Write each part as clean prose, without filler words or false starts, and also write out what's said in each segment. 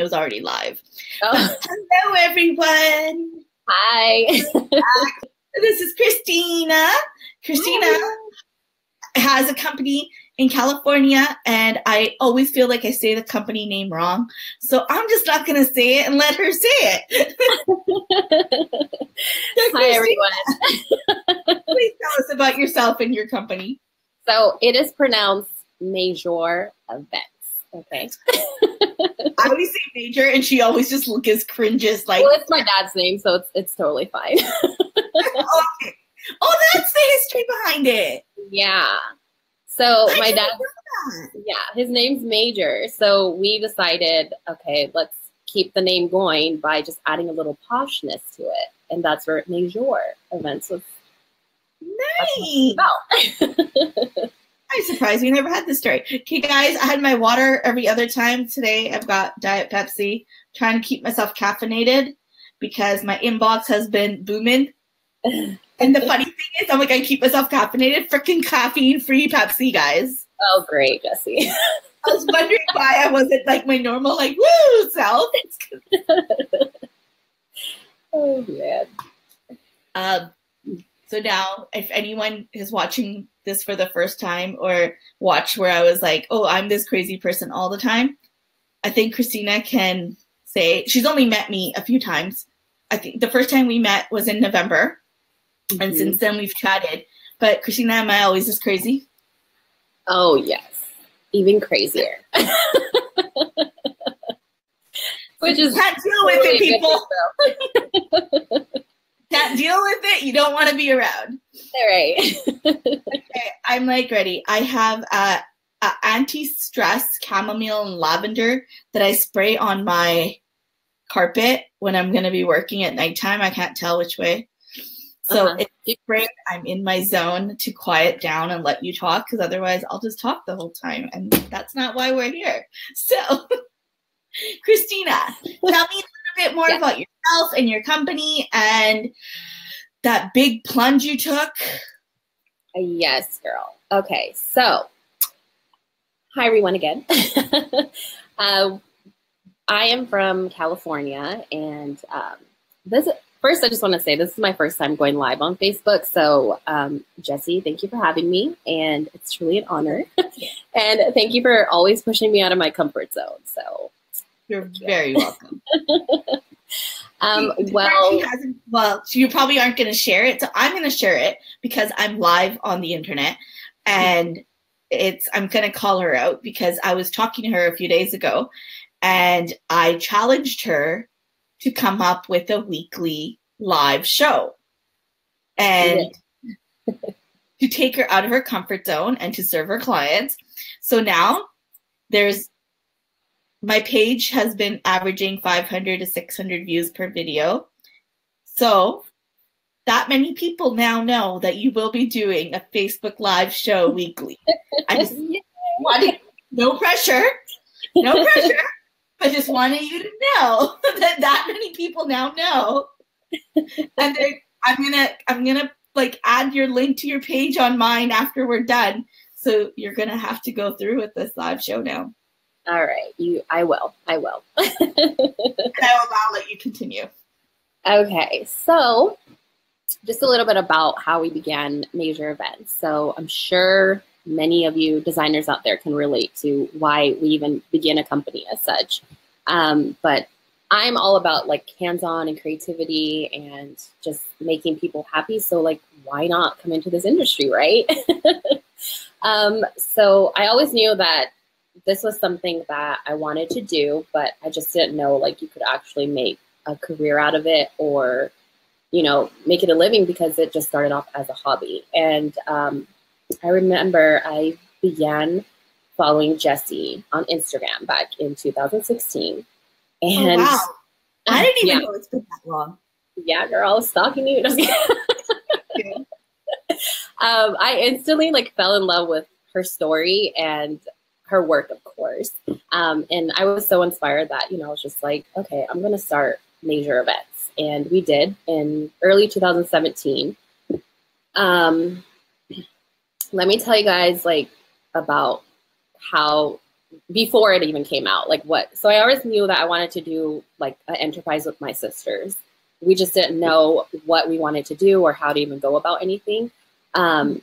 It was already live. Oh. Hello, everyone. Hi. This is Christina. Christina has a company in California, and I always feel like I say the company name wrong. So I'm just not going to say it and let her say it. Hi, everyone. Please tell us about yourself and your company. So it is pronounced Majour Events. Okay. I always say Major, and she always just looks cringes. Like, well, it's my dad's name, so it's totally fine. Okay. Oh, that's the history behind it. Yeah. So my dad, his name's Major. So we decided, okay, let's keep the name going by just adding a little poshness to it, and that's where Majour Events was. Nice. I'm surprised we never had this story. Okay, guys, I had my water every other time. Today I've got Diet Pepsi. Trying to keep myself caffeinated because my inbox has been booming. And the funny thing is, I'm like, I keep myself caffeinated. Freaking caffeine-free Pepsi, guys. Oh, great, Jessie. I was wondering why I wasn't like my normal, like, woo, self. Oh, man. So now, if anyone is watching this for the first time or watch where I was like, oh, I'm this crazy person all the time, I think Christina can say, she's only met me a few times. I think the first time we met was in November. Mm-hmm. And since then we've chatted. But Christina, am I always this crazy? Oh, yes. Even crazier. Which is can't deal with it, people. Can't deal with it. You don't want to be around. All right. Okay, I'm like ready. I have a anti-stress chamomile and lavender that I spray on my carpet when I'm going to be working at nighttime. I can't tell which way. So it's great. I'm in my zone to quiet down and let you talk, because otherwise I'll just talk the whole time, and that's not why we're here. So, Christina, tell me a little bit more about yourself and your company and that big plunge you took. Yes, girl. Okay, so hi everyone again. I am from California, and first, I just want to say this is my first time going live on Facebook. So, Jessie, thank you for having me, and it's truly an honor. And thank you for always pushing me out of my comfort zone. So, you're very welcome. Well, you probably aren't going to share it, so I'm going to share it because I'm live on the internet, and I'm going to call her out because I was talking to her a few days ago, and I challenged her to come up with a weekly live show and to take her out of her comfort zone and to serve her clients. So now my page has been averaging 500 to 600 views per video. So that many people now know that you will be doing a Facebook live show weekly. I just wanted, no pressure. I just wanted you to know that many people now know. And I'm gonna like add your link to your page on mine after we're done. So you're gonna have to go through with this live show now. All right, I will. And I'll let you continue. Okay, so just a little bit about how we began Majour Events. So I'm sure many of you designers out there can relate to why we even begin a company as such. But I'm all about like hands-on and creativity and just making people happy. So like, why not come into this industry, right? So I always knew that this was something that I wanted to do, but I just didn't know like you could actually make a career out of it or, you know, make it a living, because it just started off as a hobby. And I remember I began following Jessie on Instagram back in 2016. And wow. I didn't even know it's been that long. Yeah, girl, I was stalking you. I instantly like fell in love with her story and her work, of course. And I was so inspired that, you know, I was just like, okay, I'm going to start Majour Events. And we did in early 2017. Let me tell you guys like about how before it even came out, like what. So I always knew that I wanted to do like an enterprise with my sisters. We just didn't know what we wanted to do or how to even go about anything. And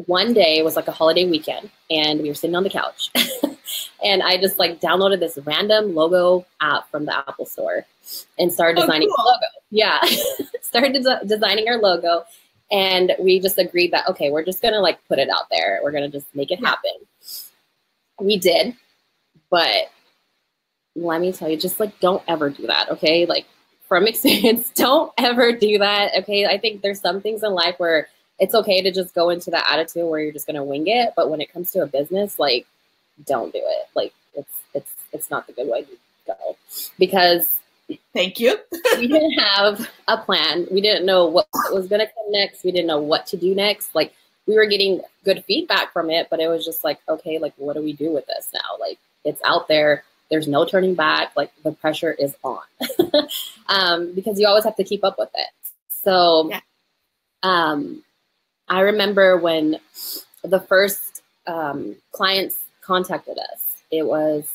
one day it was like a holiday weekend and we were sitting on the couch and I just like downloaded this random logo app from the Apple store and started designing the logo. Yeah. Started designing our logo and we just agreed that, okay, we're just going to like put it out there. We're going to just make it happen. We did, but let me tell you, just like, don't ever do that. Okay. Like from experience, don't ever do that. Okay. I think there's some things in life where it's okay to just go into that attitude where you're just going to wing it. But when it comes to a business, like, don't do it. Like it's not the good way to go because thank you. We didn't have a plan. We didn't know what was going to come next. We didn't know what to do next. Like we were getting good feedback from it, but it was just like, okay, like, what do we do with this now? Like it's out there. There's no turning back. Like the pressure is on because you always have to keep up with it. So, I remember when the first clients contacted us, it was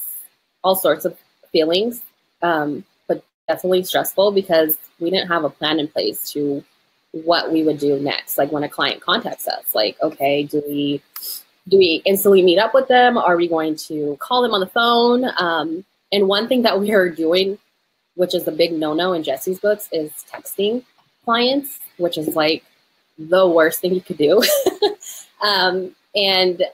all sorts of feelings, but definitely stressful because we didn't have a plan in place to what we would do next. Like when a client contacts us, like, okay, do we instantly meet up with them? Are we going to call them on the phone? And one thing that we are doing, which is a big no-no in Jessie's books, is texting clients, which is like the worst thing you could do. And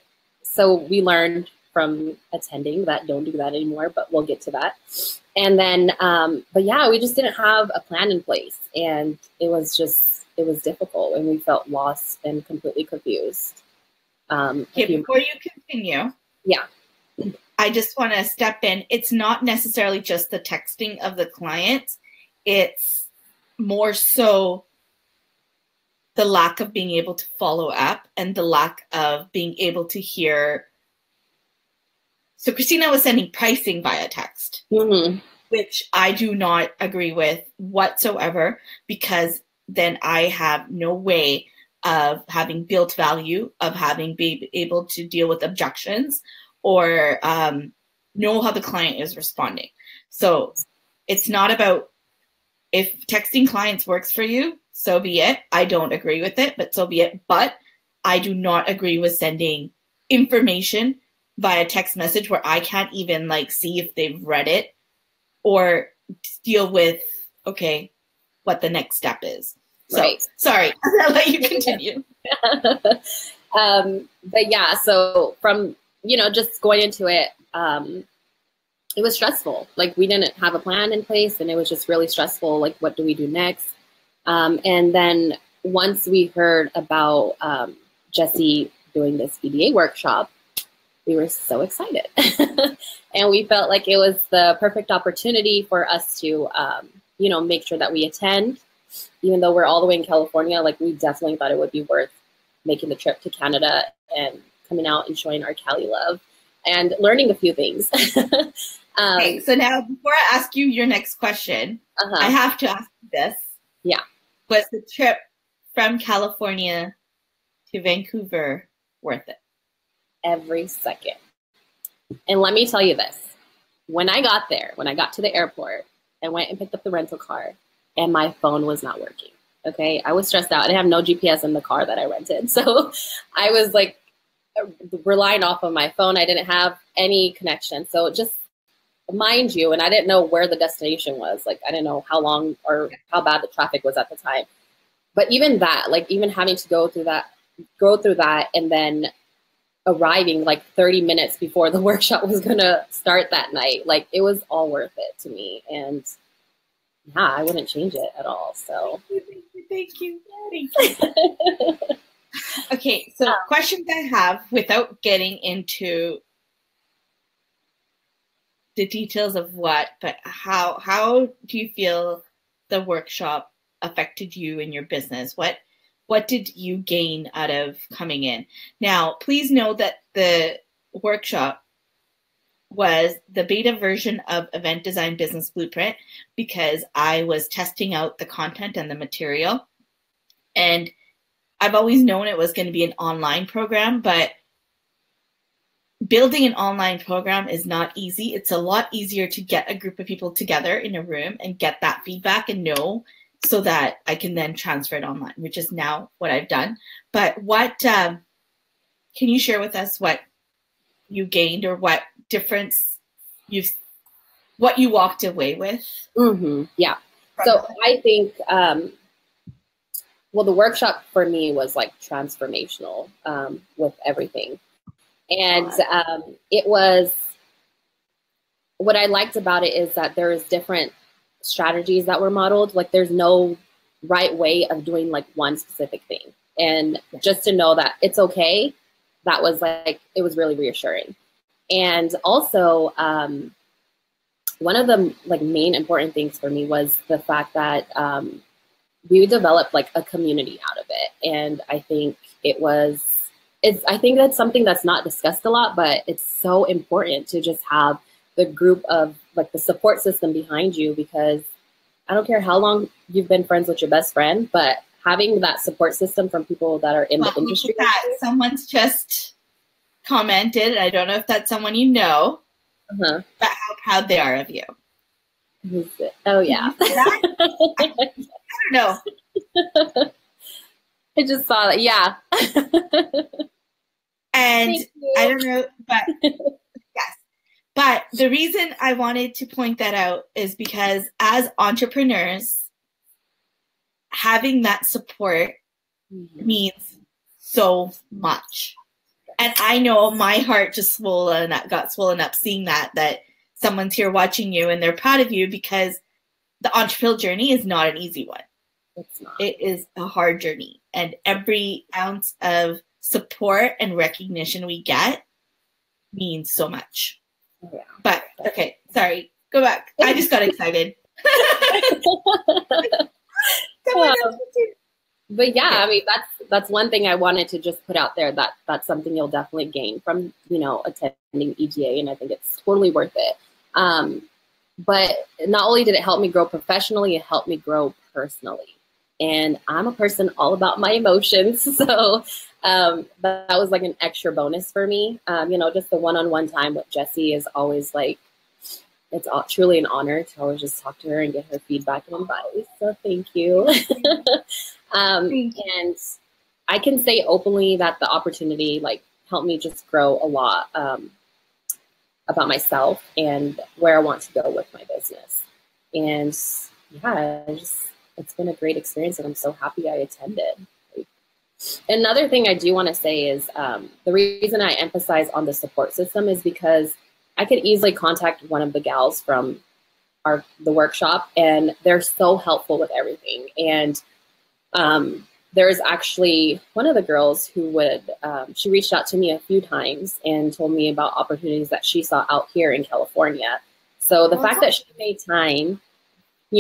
so we learned from attending that don't do that anymore, but we'll get to that. And then, but yeah, we just didn't have a plan in place and it was difficult and we felt lost and completely confused. Okay, before you continue. Yeah. I just want to step in. It's not necessarily just the texting of the clients. It's more so the lack of being able to follow up and the lack of being able to hear. So Christina was sending pricing via text, which I do not agree with whatsoever, because then I have no way of having built value, of having been able to deal with objections or know how the client is responding. So it's not about, if texting clients works for you, so be it. I don't agree with it, but so be it. But I do not agree with sending information via text message where I can't even like see if they've read it or deal with, okay, what the next step is. So, right. Sorry, I'll let you continue. But yeah, so from, just going into it, it was stressful. Like we didn't have a plan in place and it was just really stressful. Like, what do we do next? And then once we heard about Jessie doing this VBA workshop, we were so excited. And we felt like it was the perfect opportunity for us to, make sure that we attend. Even though we're all the way in California, like we definitely thought it would be worth making the trip to Canada and coming out and showing our Cali love and learning a few things. Okay, so now before I ask you your next question, I have to ask you this. Yeah. Was the trip from California to Vancouver worth it? Every second. And let me tell you this. When I got to the airport, I went and picked up the rental car and my phone was not working. Okay. I was stressed out. I didn't have no GPS in the car that I rented. So I was like relying off of my phone. I didn't have any connection. So just mind you, and I didn't know where the destination was. Like, I didn't know how long or how bad the traffic was at the time. But even that, like even having to go through that and then arriving like 30 minutes before the workshop was going to start that night, like it was all worth it to me. And yeah, I wouldn't change it at all. So thank you. Okay, so questions I have without getting into the details of what, but how do you feel the workshop affected you in your business? What did you gain out of coming in? Now, please know that the workshop was the beta version of Event Design Business Blueprint because I was testing out the content and the material. And I've always known it was going to be an online program, but building an online program is not easy. It's a lot easier to get a group of people together in a room and get that feedback and know, so that I can then transfer it online, which is now what I've done. But what can you share with us what you gained, or what difference what you walked away with? Yeah. So I think, well, the workshop for me was like transformational with everything. And it was, what I liked about it is that there is different strategies that were modeled. Like there's no right way of doing like one specific thing. And just to know that it's okay, that was like, it was really reassuring. And also, one of the like main important things for me was the fact that we developed like a community out of it. And I think I think that's something that's not discussed a lot, but it's so important to just have the group of like the support system behind you, because I don't care how long you've been friends with your best friend, but having that support system from people that are in the industry. Someone's just commented, I don't know if that's someone you know, but how proud they are of you. Oh yeah. I don't know. I just saw that. Yeah. And I don't know, but yes. But the reason I wanted to point that out is because as entrepreneurs, having that support means so much. And I know my heart just got swollen up seeing that someone's here watching you and they're proud of you, because the entrepreneurial journey is not an easy one. It's not. It is a hard journey. And every ounce of support and recognition we get means so much. Yeah. But okay, sorry, go back. I just got excited. But yeah, I mean, that's one thing I wanted to just put out there, that's something you'll definitely gain from, attending EGA, and I think it's totally worth it. But not only did it help me grow professionally, it helped me grow personally. And I'm a person all about my emotions. So that was like an extra bonus for me. Just the one-on-one time with Jessie is always like, it's truly an honor to always just talk to her and get her feedback and advice. So thank you. And I can say openly that the opportunity like helped me just grow a lot about myself and where I want to go with my business. And yeah, it's been a great experience, and I'm so happy I attended. Another thing I do want to say is the reason I emphasize on the support system is because I could easily contact one of the gals from the workshop, and they're so helpful with everything. And there's actually one of the girls who she reached out to me a few times and told me about opportunities that she saw out here in California. So the fact that she made time,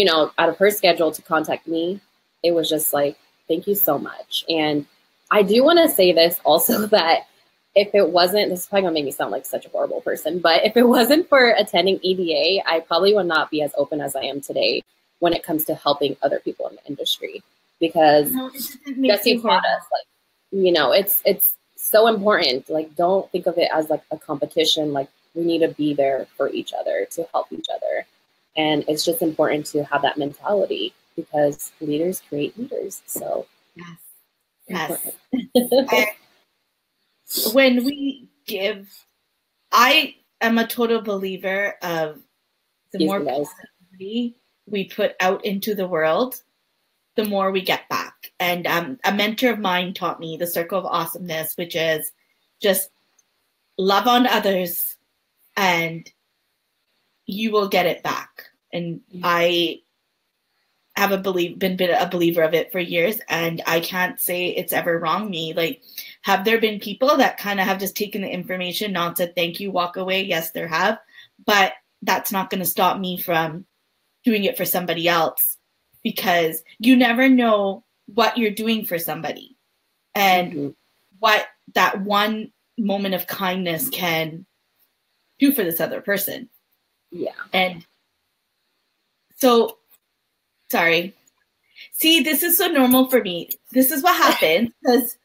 out of her schedule to contact me, it was just like, thank you so much. And I do want to say this also, that if it wasn't, this is probably gonna make me sound like such a horrible person, but if it wasn't for attending EDA, I probably would not be as open as I am today when it comes to helping other people in the industry. Because Jessie taught us, like, it's so important. Like, don't think of it as like a competition. Like, we need to be there for each other to help each other. And it's just important to have that mentality, because leaders create leaders. So yes. When we give, I am a total believer of the more positivity we put out into the world, the more we get back. And a mentor of mine taught me the circle of awesomeness, which is just love on others and you will get it back. And I have been a believer of it for years, and I can't say it's ever wronged me. Like, have there been people that kind of have just taken the information, not said thank you, walk away? Yes, there have, but that's not going to stop me from doing it for somebody else, because you never know what you're doing for somebody and what that one moment of kindness can do for this other person. Yeah. And so, sorry. See, this is so normal for me. This is what happens, because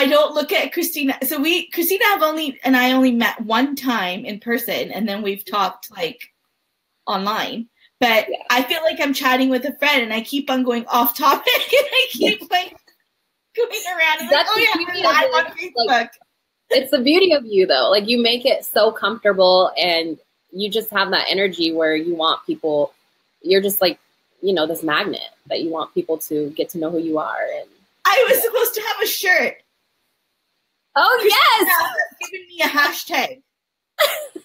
I don't look at Christina. So Christina and I only met one time in person, and then we've talked like online. But yeah. I feel like I'm chatting with a friend, and I keep on going off topic, and I keep like going around. And like, oh yeah, we're live on Facebook. Like, it's the beauty of you, though. Like, you make it so comfortable, and you just have that energy where you want people. You're just like, you know, this magnet that you want people to get to know who you are. And I was supposed to have a shirt. Oh, Christina has given me a hashtag.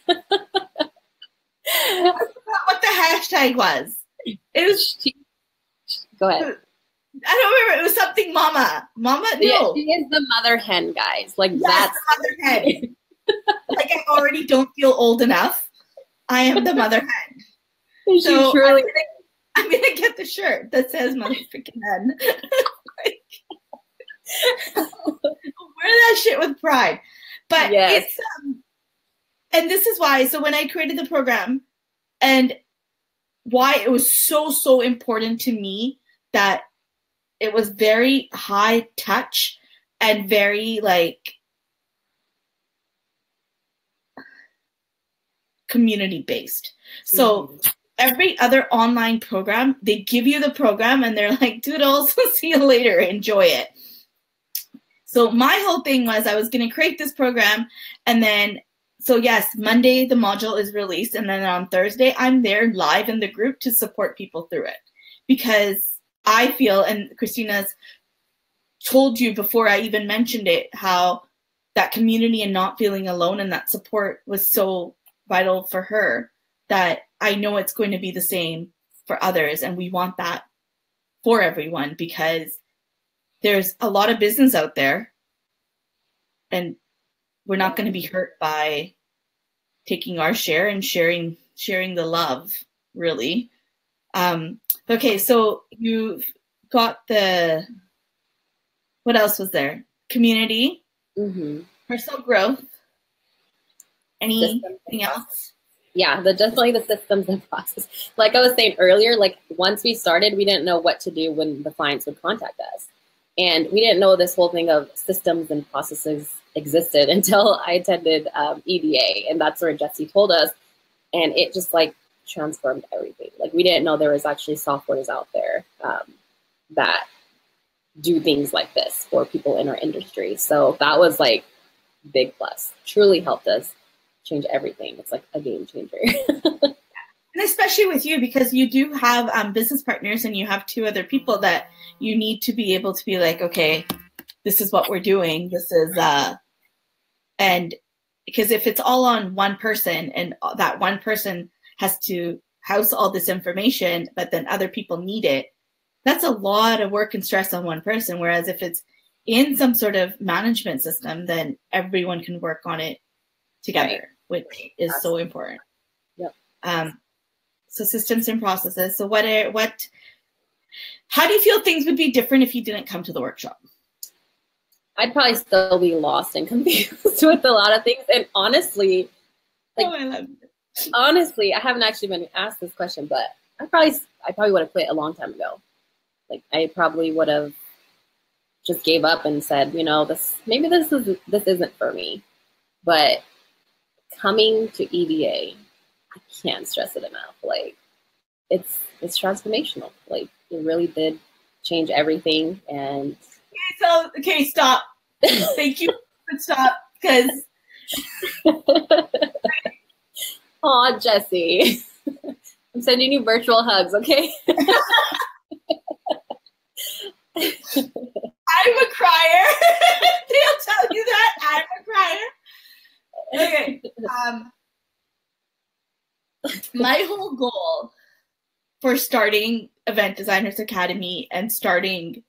I forgot what the hashtag was. It was. Go ahead. I don't remember. It was something mama. Mama? No. Yeah, she is the mother hen, guys. Like, yes, that's the mother hen. Like, I already don't feel old enough. I am the mother hen. So truly. I'm gonna get the shirt that says mother freaking hen. Like, wear that shit with pride. But yes. It's and this is why. So when I created the program, and why it was so important to me that it was very high touch and very like community based. So every other online program, they give you the program and they're like, doodles, see you later, enjoy it. So my whole thing was I was going to create this program, and then, so yes, Monday the module is released, and then on Thursday I'm there live in the group to support people through it, because I feel, and Christina's told you before I even mentioned it, how that community and not feeling alone and that support was so vital for her, that I know it's going to be the same for others. And we want that for everyone, because there's a lot of business out there, and we're not going to be hurt by taking our share and sharing the love, really. Okay, so you've got the, what else was there? Community, personal growth, anything else? Yeah, definitely the systems and process. Like I was saying earlier, like once we started, we didn't know what to do when the clients would contact us. And we didn't know this whole thing of systems and processes existed until I attended EDA. And that's where Jessie told us. And it just like transformed everything. Like we didn't know there was actually softwares out there that do things like this for people in our industry. So that was like big plus. Truly helped us change everything. It's like a game changer. And especially with you, because you do have business partners, and you have 2 other people that you need to be able to be like, okay, this is what we're doing. This is, and because if it's all on one person, and that one person has to house all this information, but then other people need it, that's a lot of work and stress on one person. Whereas if it's in some sort of management system, then everyone can work on it together, which is so important. Yep. So systems and processes. So how do you feel things would be different if you didn't come to the workshop? I'd probably still be lost and confused with a lot of things. And honestly, like, I love it. Honestly, I haven't actually been asked this question, but I probably would have quit a long time ago. Like I probably would have just gave up and said, you know, this isn't for me. But coming to EDA, I can't stress it enough. Like it's transformational. Like it really did change everything. And okay, stop. Thank you. Stop, because oh, Jessie, I'm sending you virtual hugs. Okay. I'm a crier. They'll tell you that I'm a crier. Okay. My whole goal for starting Event Designers Academy and starting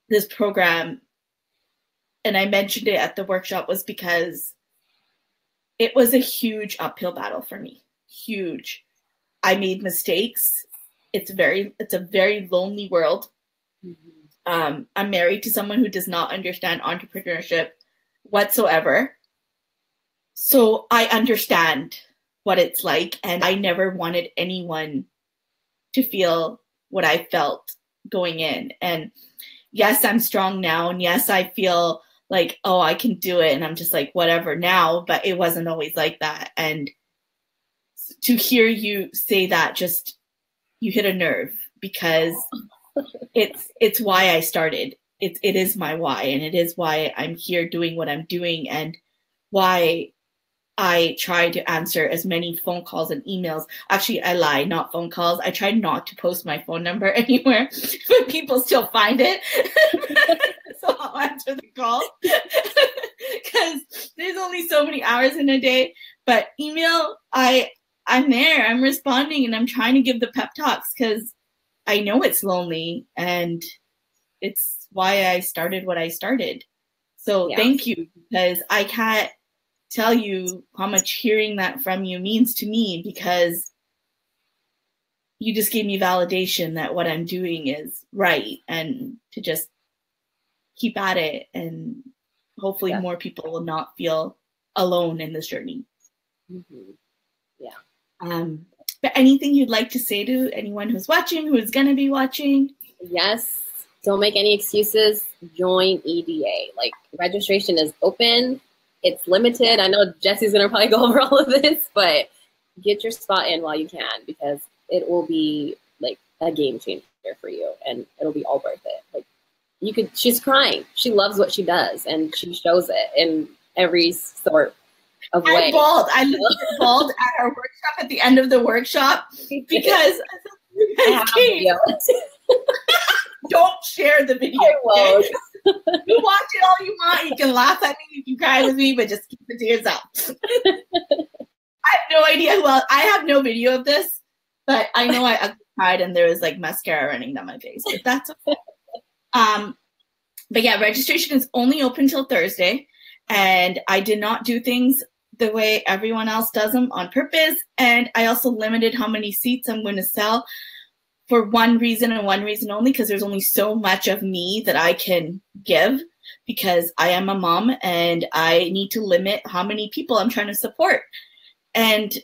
this program, and I mentioned it at the workshop, was because it was a huge uphill battle for me. Huge. I made mistakes. It's a very lonely world. I'm married to someone who does not understand entrepreneurship whatsoever. So I understand what it's like, and I never wanted anyone to feel what I felt going in. And yes, I'm strong now. And yes, I feel like, oh, I can do it. And I'm just like, whatever now, but it wasn't always like that. And to hear you say that, just, you hit a nerve, because it's why I started. It is my why, and it is why I'm here doing what I'm doing, and why I try to answer as many phone calls and emails. Actually, I lie, not phone calls. I try not to post my phone number anywhere, but people still find it. So I'll answer the call because there's only so many hours in a day. But email, I'm there, I'm responding, and I'm trying to give the pep talks, because I know it's lonely, and it's why I started what I started. So thank you, because I can't tell you how much hearing that from you means to me, because you just gave me validation that what I'm doing is right, and to just keep at it, and hopefully more people will not feel alone in this journey. Mm-hmm. Yeah. But anything you'd like to say to anyone who's watching, who's going to be watching? Yes. Don't make any excuses. Join EDA. Like, registration is open. It's limited. I know Jessie's going to probably go over all of this, but get your spot in while you can, because it will be like a game changer for you, and it'll be all worth it. Like, she's crying. She loves what she does, and she shows it in every sort of way. I bawled. I literally bawled at our workshop at the end of the workshop, because don't share the video. Okay? You watch it all you want. You can laugh at me, you can cry with me, but just keep it to yourself. I have no idea who else. I have no video of this, but I know I cried, and there was like mascara running down my face. But that's okay. But yeah, registration is only open till Thursday, and I did not do things the way everyone else does them on purpose. And I also limited how many seats I'm going to sell, for one reason and one reason only, because there's only so much of me that I can give, because I am a mom and I need to limit how many people I'm trying to support. And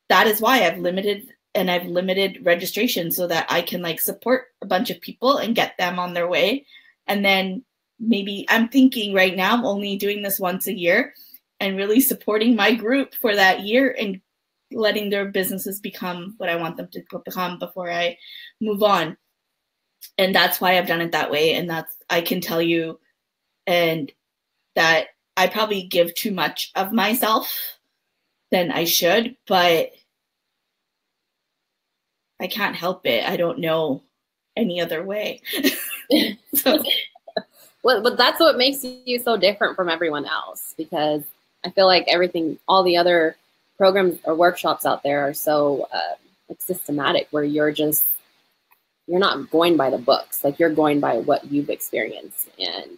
that is why I've limited registration, so that I can like support a bunch of people and get them on their way. And then maybe I'm thinking right now I'm only doing this once a year, and really supporting my group for that year, and letting their businesses become what I want them to become before I move on. And that's why I've done it that way. And I can tell you, and that I probably give too much of myself than I should, but I can't help it. I don't know any other way. Well, but that's what makes you so different from everyone else, because I feel like all the other programs or workshops out there are so like systematic, where you're not going by the books. Like, you're going by what you've experienced, and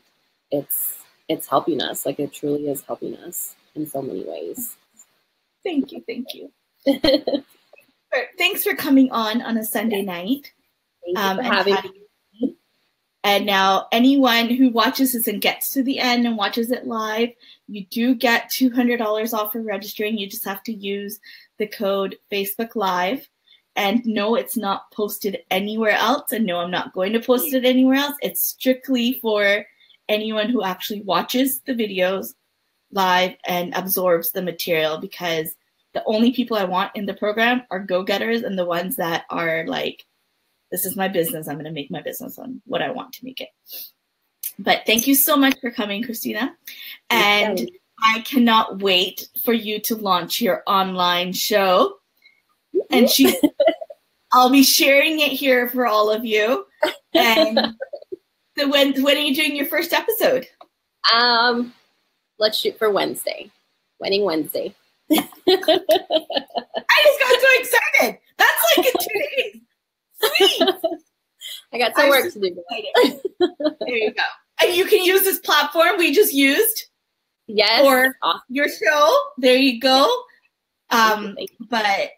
it's helping us. Like, it truly is helping us in so many ways. Thank you. Thanks for coming on a Sunday night. Thank you for having me. And now anyone who watches this and gets to the end and watches it live, you do get $200 off for registering. You just have to use the code Facebook Live. And no, it's not posted anywhere else. And no, I'm not going to post it anywhere else. It's strictly for anyone who actually watches the videos live and absorbs the material, because the only people I want in the program are go-getters, and the ones that are like, this is my business. I'm going to make my business on what I want to make it. But thank you so much for coming, Christina. And I cannot wait for you to launch your online show. And I'll be sharing it here for all of you. And so when are you doing your first episode? Let's shoot for Wednesday. Wedding Wednesday. I just got so excited. That's like in 2 days. Sweet. I got some work to do. There you go. And you can use this platform we just used. Yes. For your show. There you go. But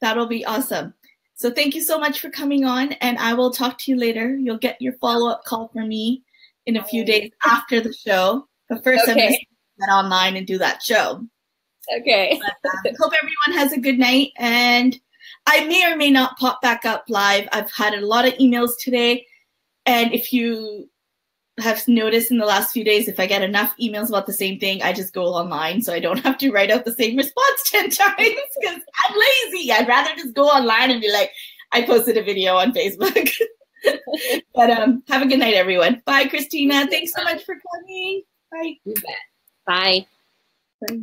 that'll be awesome. So thank you so much for coming on, and I will talk to you later. You'll get your follow-up call from me in a few days after the show. But first, I'm going to get online and do that show. Okay. But, hope everyone has a good night, and I may or may not pop back up live. I've had a lot of emails today, And if you have noticed in the last few days, if I get enough emails about the same thing, I just go online so I don't have to write out the same response 10 times because I'm lazy. I'd rather just go online and be like, I posted a video on Facebook. But have a good night, everyone. Bye, Christina. Thanks so much for coming. Bye. You bet. Bye. Bye.